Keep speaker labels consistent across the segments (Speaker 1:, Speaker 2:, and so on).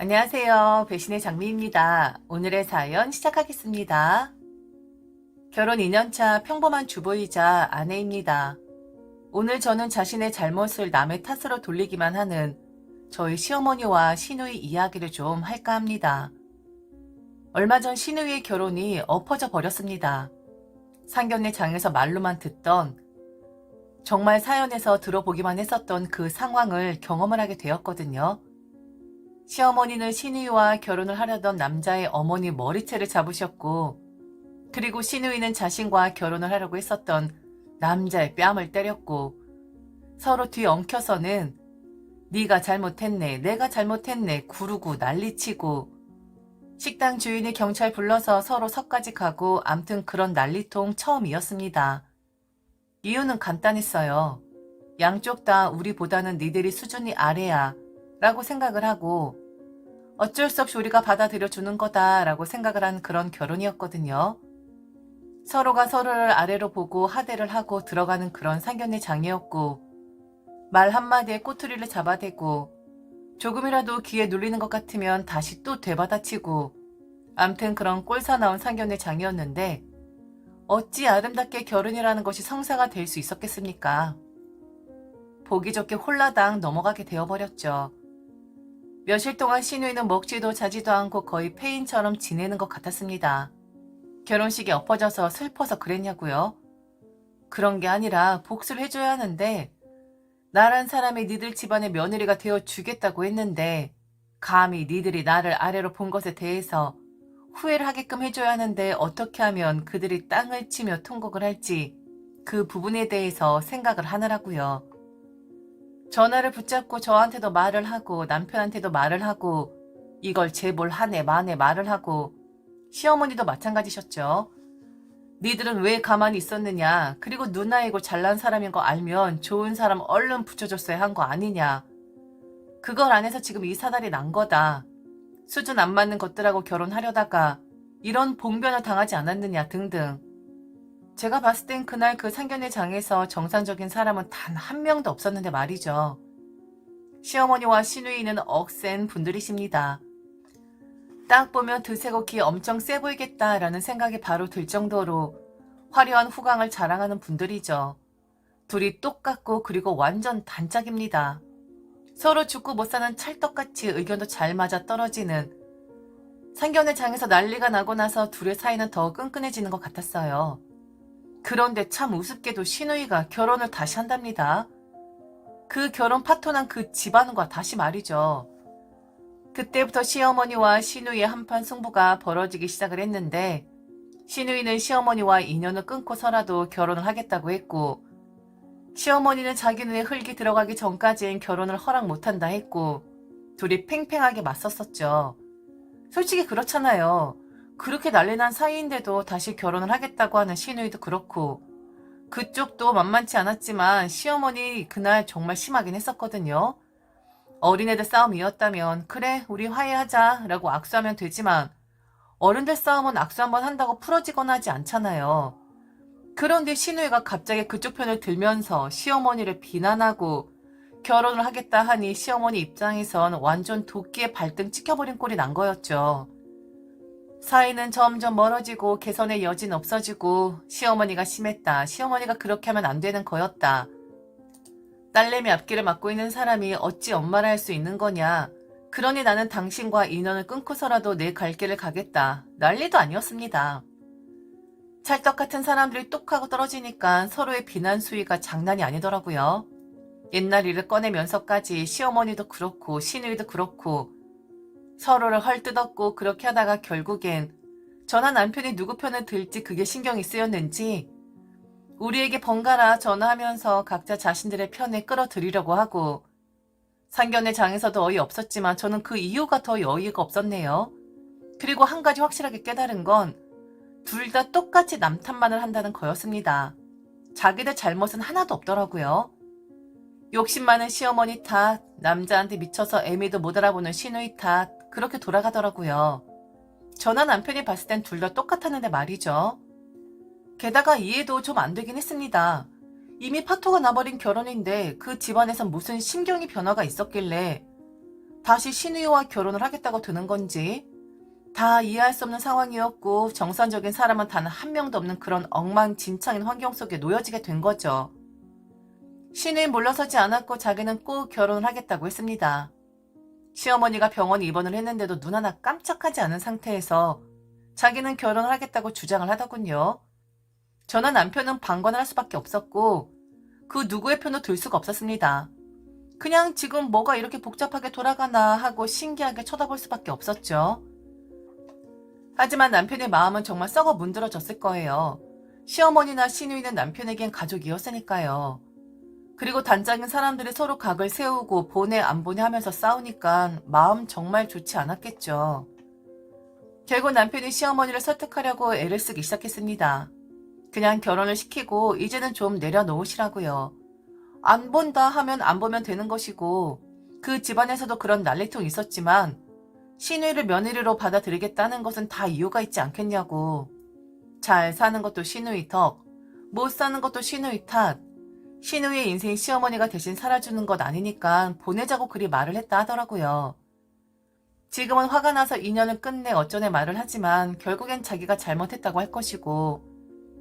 Speaker 1: 안녕하세요. 배신의 장미입니다. 오늘의 사연 시작하겠습니다. 결혼 2년차 평범한 주부이자 아내입니다. 오늘 저는 자신의 잘못을 남의 탓으로 돌리기만 하는 저희 시어머니와 시누이 이야기를 좀 할까 합니다. 얼마 전 시누이의 결혼이 엎어져 버렸습니다. 상견례 장에서 말로만 듣던, 정말 사연에서 들어보기만 했었던 그 상황을 경험을 하게 되었거든요. 시어머니는 시누이와 결혼을 하려던 남자의 어머니 머리채를 잡으셨고, 그리고 시누이는 자신과 결혼을 하려고 했었던 남자의 뺨을 때렸고, 서로 뒤엉켜서는 네가 잘못했네, 내가 잘못했네 구르고 난리치고, 식당 주인이 경찰 불러서 서로 석까지 가고, 암튼 그런 난리통 처음이었습니다. 이유는 간단했어요. 양쪽 다 우리보다는 니들이 수준이 아래야 라고 생각을 하고, 어쩔 수 없이 우리가 받아들여 주는 거다라고 생각을 한 그런 결혼이었거든요. 서로가 서로를 아래로 보고 하대를 하고 들어가는 그런 상견례 장이었고, 말 한마디에 꼬투리를 잡아대고, 조금이라도 귀에 눌리는 것 같으면 다시 또 되받아치고, 암튼 그런 꼴사나온 상견례 장이었는데, 어찌 아름답게 결혼이라는 것이 성사가 될 수 있었겠습니까? 보기 좋게 홀라당 넘어가게 되어버렸죠. 며칠 동안 시누이는 먹지도 자지도 않고 거의 폐인처럼 지내는 것 같았습니다. 결혼식이 엎어져서 슬퍼서 그랬냐고요? 그런 게 아니라 복수를 해줘야 하는데, 나란 사람이 니들 집안의 며느리가 되어주겠다고 했는데, 감히 니들이 나를 아래로 본 것에 대해서 후회를 하게끔 해줘야 하는데 어떻게 하면 그들이 땅을 치며 통곡을 할지 그 부분에 대해서 생각을 하느라고요. 전화를 붙잡고 저한테도 말을 하고 남편한테도 말을 하고, 이걸 제볼 하네 마네 말을 하고, 시어머니도 마찬가지셨죠. 니들은 왜 가만히 있었느냐, 그리고 누나이고 잘난 사람인 거 알면 좋은 사람 얼른 붙여줬어야 한 거 아니냐, 그걸 안 해서 지금 이 사달이 난 거다, 수준 안 맞는 것들하고 결혼하려다가 이런 봉변을 당하지 않았느냐 등등. 제가 봤을 땐 그날 그 상견례 장에서 정상적인 사람은 단 한 명도 없었는데 말이죠. 시어머니와 시누이는 억센 분들이십니다. 딱 보면 드세고 기 엄청 세 보이겠다라는 생각이 바로 들 정도로 화려한 후광을 자랑하는 분들이죠. 둘이 똑같고 그리고 완전 단짝입니다. 서로 죽고 못 사는 찰떡같이 의견도 잘 맞아 떨어지는, 상견례 장에서 난리가 나고 나서 둘의 사이는 더 끈끈해지는 것 같았어요. 그런데 참 우습게도 시누이가 결혼을 다시 한답니다. 그 결혼 파토난 그 집안과 다시 말이죠. 그때부터 시어머니와 시누이의 한판 승부가 벌어지기 시작을 했는데, 시누이는 시어머니와 인연을 끊고서라도 결혼을 하겠다고 했고, 시어머니는 자기 눈에 흙이 들어가기 전까지는 결혼을 허락 못한다 했고, 둘이 팽팽하게 맞섰었죠. 솔직히 그렇잖아요. 그렇게 난리난 사이인데도 다시 결혼을 하겠다고 하는 시누이도 그렇고, 그쪽도 만만치 않았지만 시어머니 그날 정말 심하긴 했었거든요. 어린애들 싸움이었다면 그래 우리 화해하자 라고 악수하면 되지만, 어른들 싸움은 악수 한번 한다고 풀어지거나 하지 않잖아요. 그런데 시누이가 갑자기 그쪽 편을 들면서 시어머니를 비난하고 결혼을 하겠다 하니 시어머니 입장에선 완전 도끼에 발등 찍혀버린 꼴이 난 거였죠. 사이는 점점 멀어지고 개선의 여지는 없어지고, 시어머니가 심했다, 시어머니가 그렇게 하면 안 되는 거였다, 딸내미 앞길을 막고 있는 사람이 어찌 엄마를 할 수 있는 거냐, 그러니 나는 당신과 인연을 끊고서라도 내 갈 길을 가겠다, 난리도 아니었습니다. 찰떡같은 사람들이 뚝 하고 떨어지니까 서로의 비난 수위가 장난이 아니더라고요. 옛날 일을 꺼내면서까지 시어머니도 그렇고 시누이도 그렇고 서로를 헐뜯었고, 그렇게 하다가 결국엔 저나 남편이 누구 편을 들지 그게 신경이 쓰였는지 우리에게 번갈아 전화하면서 각자 자신들의 편에 끌어들이려고 하고, 상견례 장에서도 어이없었지만 저는 그 이유가 더 어이가 없었네요. 그리고 한 가지 확실하게 깨달은 건 둘 다 똑같이 남 탓만을 한다는 거였습니다. 자기들 잘못은 하나도 없더라고요. 욕심 많은 시어머니 탓, 남자한테 미쳐서 애미도 못 알아보는 시누이 탓, 그렇게 돌아가더라고요. 저나 남편이 봤을 땐 둘 다 똑같았는데 말이죠. 게다가 이해도 좀 안 되긴 했습니다. 이미 파토가 나버린 결혼인데 그 집안에선 무슨 심경의 변화가 있었길래 다시 신우이와 결혼을 하겠다고 드는 건지 다 이해할 수 없는 상황이었고 정상적인 사람은 단 한 명도 없는 그런 엉망진창인 환경 속에 놓여지게 된 거죠. 신우이 물러서지 않았고 자기는 꼭 결혼을 하겠다고 했습니다. 시어머니가 병원에 입원을 했는데도 눈 하나 깜짝하지 않은 상태에서 자기는 결혼을 하겠다고 주장을 하더군요. 저는 남편은 방관을 할 수밖에 없었고 그 누구의 편도 들 수가 없었습니다. 그냥 지금 뭐가 이렇게 복잡하게 돌아가나 하고 신기하게 쳐다볼 수밖에 없었죠. 하지만 남편의 마음은 정말 썩어 문드러졌을 거예요. 시어머니나 시누이는 남편에겐 가족이었으니까요. 그리고 단짝인 사람들이 서로 각을 세우고 보내 안 보내 하면서 싸우니까 마음 정말 좋지 않았겠죠. 결국 남편이 시어머니를 설득하려고 애를 쓰기 시작했습니다. 그냥 결혼을 시키고 이제는 좀 내려놓으시라고요. 안 본다 하면 안 보면 되는 것이고 그 집안에서도 그런 난리통이 있었지만 시누이를 며느리로 받아들이겠다는 것은 다 이유가 있지 않겠냐고. 잘 사는 것도 시누이 덕, 못 사는 것도 시누이 탓, 시누이의 인생이 시어머니가 대신 살아주는 것 아니니까 보내자고 그리 말을 했다 하더라고요. 지금은 화가 나서 인연을 끝내 어쩌네 말을 하지만 결국엔 자기가 잘못했다고 할 것이고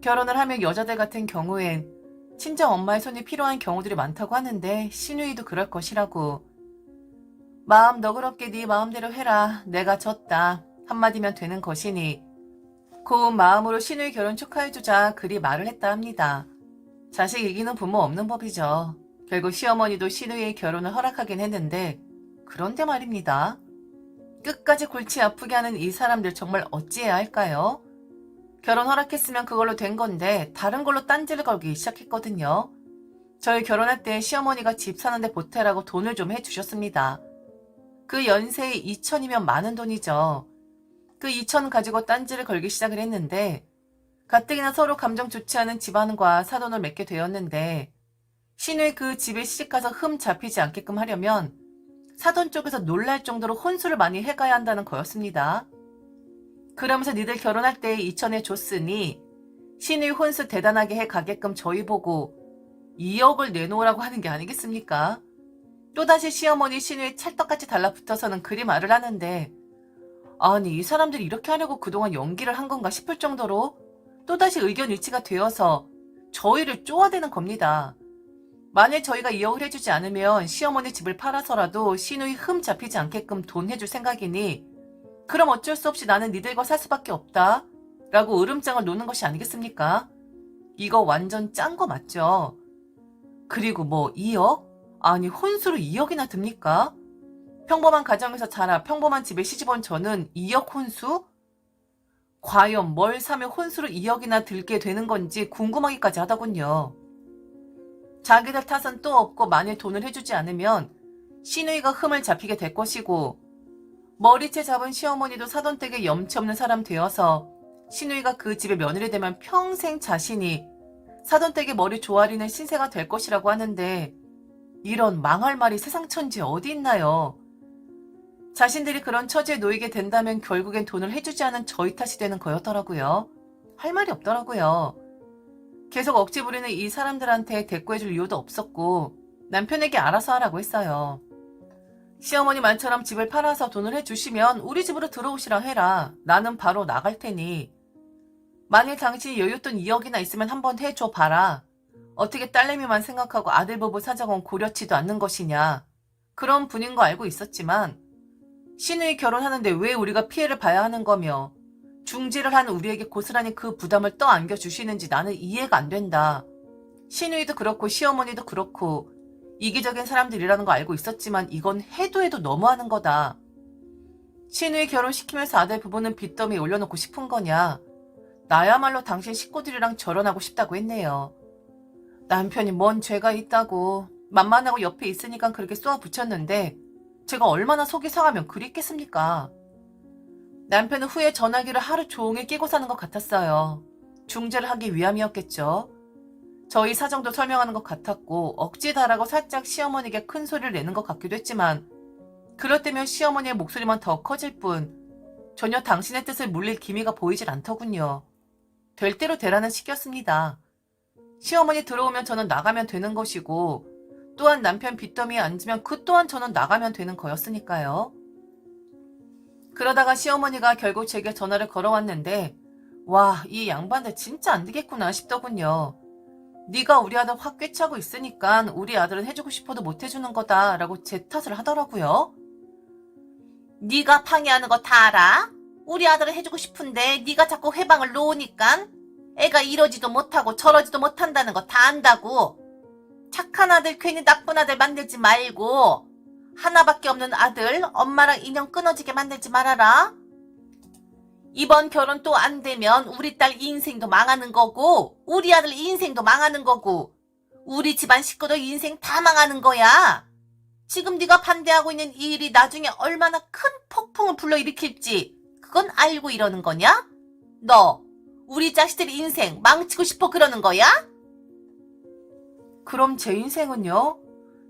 Speaker 1: 결혼을 하면 여자들 같은 경우엔 친정 엄마의 손이 필요한 경우들이 많다고 하는데 시누이도 그럴 것이라고. 마음 너그럽게 네 마음대로 해라. 내가 졌다. 한마디면 되는 것이니 고운 마음으로 시누이 결혼 축하해주자 그리 말을 했다 합니다. 자식 이기는 부모 없는 법이죠. 결국 시어머니도 시누이의 결혼을 허락하긴 했는데 그런데 말입니다. 끝까지 골치 아프게 하는 이 사람들 정말 어찌해야 할까요? 결혼 허락했으면 그걸로 된 건데 다른 걸로 딴지를 걸기 시작했거든요. 저희 결혼할 때 시어머니가 집 사는데 보태라고 돈을 좀 해주셨습니다. 그 연세에 2천이면 많은 돈이죠. 그 2천 가지고 딴지를 걸기 시작을 했는데 가뜩이나 서로 감정 좋지 않은 집안과 사돈을 맺게 되었는데 시누이 그 집에 시집가서 흠 잡히지 않게끔 하려면 사돈 쪽에서 놀랄 정도로 혼수를 많이 해가야 한다는 거였습니다. 그러면서 니들 결혼할 때 2천에 줬으니 시누이 혼수 대단하게 해 가게끔 저희 보고 2억을 내놓으라고 하는 게 아니겠습니까? 또다시 시어머니 시누이 찰떡같이 달라붙어서는 그리 말을 하는데 아니 이 사람들이 이렇게 하려고 그동안 연기를 한 건가 싶을 정도로 또다시 의견 일치가 되어서 저희를 쪼아대는 겁니다. 만일 저희가 2억을 해주지 않으면 시어머니 집을 팔아서라도 시누이 흠 잡히지 않게끔 돈 해줄 생각이니 그럼 어쩔 수 없이 나는 니들과 살 수밖에 없다 라고 으름장을 놓는 것이 아니겠습니까? 이거 완전 짠 거 맞죠? 그리고 뭐 2억? 아니 혼수로 2억이나 듭니까? 평범한 가정에서 자라 평범한 집에 시집온 저는 2억 혼수? 과연 뭘 사면 혼수로 2억이나 들게 되는 건지 궁금하기까지 하더군요. 자기들 탓은 또 없고 만일 돈을 해주지 않으면 시누이가 흠을 잡히게 될 것이고 머리채 잡은 시어머니도 사돈댁에 염치 없는 사람 되어서 시누이가 그 집의 며느리 되면 평생 자신이 사돈댁의 머리 조아리는 신세가 될 것이라고 하는데 이런 망할 말이 세상 천지에 어디 있나요? 자신들이 그런 처지에 놓이게 된다면 결국엔 돈을 해주지 않은 저희 탓이 되는 거였더라고요. 할 말이 없더라고요. 계속 억지 부리는 이 사람들한테 대꾸해줄 이유도 없었고 남편에게 알아서 하라고 했어요. 시어머니 말처럼 집을 팔아서 돈을 해주시면 우리 집으로 들어오시라 해라. 나는 바로 나갈 테니. 만일 당신이 여윳돈 2억이나 있으면 한번 해줘 봐라. 어떻게 딸내미만 생각하고 아들 부부 사정은 고려치도 않는 것이냐. 그런 분인 거 알고 있었지만 시누이 결혼하는데 왜 우리가 피해를 봐야 하는 거며 중지를 한 우리에게 고스란히 그 부담을 떠안겨 주시는지 나는 이해가 안 된다. 시누이도 그렇고 시어머니도 그렇고 이기적인 사람들이라는 거 알고 있었지만 이건 해도 해도 너무하는 거다. 시누이 결혼시키면서 아들 부부는 빚더미에 올려놓고 싶은 거냐. 나야말로 당신 식구들이랑 결혼하고 싶다고 했네요. 남편이 뭔 죄가 있다고 만만하고 옆에 있으니까 그렇게 쏘아 붙였는데 제가 얼마나 속이 상하면 그리 있겠습니까? 남편은 후에 전화기를 하루 종일 끼고 사는 것 같았어요. 중재를 하기 위함이었겠죠. 저희 사정도 설명하는 것 같았고 억지다라고 살짝 시어머니에게 큰 소리를 내는 것 같기도 했지만 그럴 때면 시어머니의 목소리만 더 커질 뿐 전혀 당신의 뜻을 물릴 기미가 보이질 않더군요. 될 대로 되라는 식이었습니다. 시어머니 들어오면 저는 나가면 되는 것이고 또한 남편 빚더미에 앉으면 그 또한 저는 나가면 되는 거였으니까요. 그러다가 시어머니가 결국 제게 전화를 걸어왔는데 와, 이 양반들 진짜 안 되겠구나 싶더군요. 네가 우리 아들 확 꿰차고 있으니까 우리 아들은 해주고 싶어도 못 해주는 거다라고 제 탓을 하더라고요. 네가 방해하는 거 다 알아? 우리 아들은 해주고 싶은데 네가 자꾸 회방을 놓으니까 애가 이러지도 못하고 저러지도 못한다는 거 다 안다고. 착한 아들 괜히 나쁜 아들 만들지 말고 하나밖에 없는 아들 엄마랑 인연 끊어지게 만들지 말아라. 이번 결혼 또 안 되면 우리 딸 인생도 망하는 거고 우리 아들 인생도 망하는 거고 우리 집안 식구도 인생 다 망하는 거야. 지금 네가 반대하고 있는 이 일이 나중에 얼마나 큰 폭풍을 불러일으킬지 그건 알고 이러는 거냐? 너 우리 자식들 인생 망치고 싶어 그러는 거야? 그럼 제 인생은요?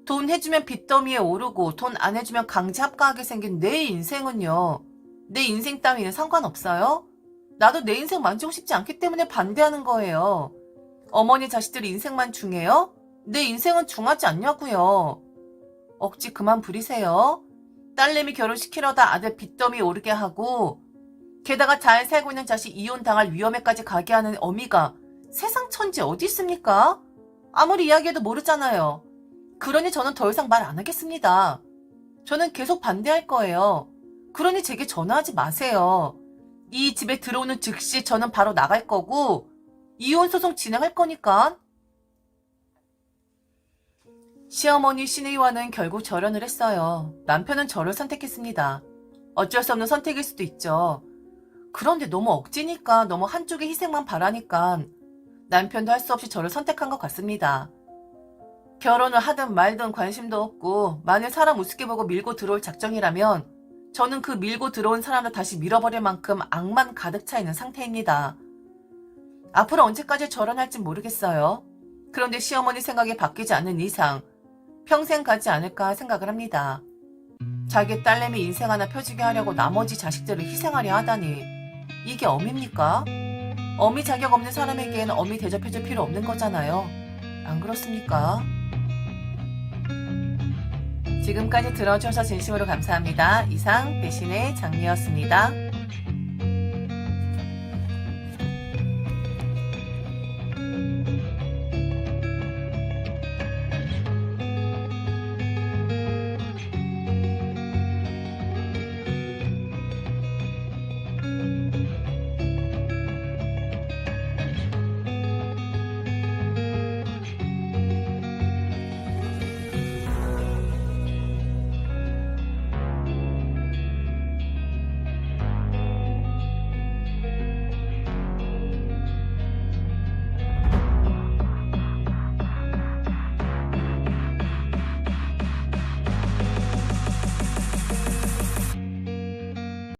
Speaker 1: 돈 해주면 빚더미에 오르고 돈 안 해주면 강제 합가하게 생긴 내 인생은요? 내 인생 따위는 상관없어요? 나도 내 인생 만지고 싶지 않기 때문에 반대하는 거예요. 어머니 자식들 인생만 중해요? 내 인생은 중하지 않냐고요. 억지 그만 부리세요. 딸내미 결혼시키려다 아들 빚더미 오르게 하고 게다가 잘 살고 있는 자식 이혼당할 위험에까지 가게 하는 어미가 세상 천지 어디 있습니까? 아무리 이야기해도 모르잖아요. 그러니 저는 더 이상 말 안 하겠습니다. 저는 계속 반대할 거예요. 그러니 제게 전화하지 마세요. 이 집에 들어오는 즉시 저는 바로 나갈 거고 이혼 소송 진행할 거니까. 시어머니 신의와는 결국 절연을 했어요. 남편은 저를 선택했습니다. 어쩔 수 없는 선택일 수도 있죠. 그런데 너무 억지니까 너무 한쪽의 희생만 바라니까 남편도 할 수 없이 저를 선택한 것 같습니다. 결혼을 하든 말든 관심도 없고 만일 사람 우습게 보고 밀고 들어올 작정이라면 저는 그 밀고 들어온 사람을 다시 밀어버릴 만큼 악만 가득 차 있는 상태입니다. 앞으로 언제까지 절연할진 모르겠어요. 그런데 시어머니 생각이 바뀌지 않는 이상 평생 가지 않을까 생각을 합니다. 자기 딸내미 인생 하나 펴주게 하려고 나머지 자식들을 희생하려 하다니 이게 어미입니까? 어미 자격 없는 사람에게는 어미 대접해줄 필요 없는 거잖아요. 안 그렇습니까? 지금까지 들어주셔서 진심으로 감사합니다. 이상 배신의 장미였습니다.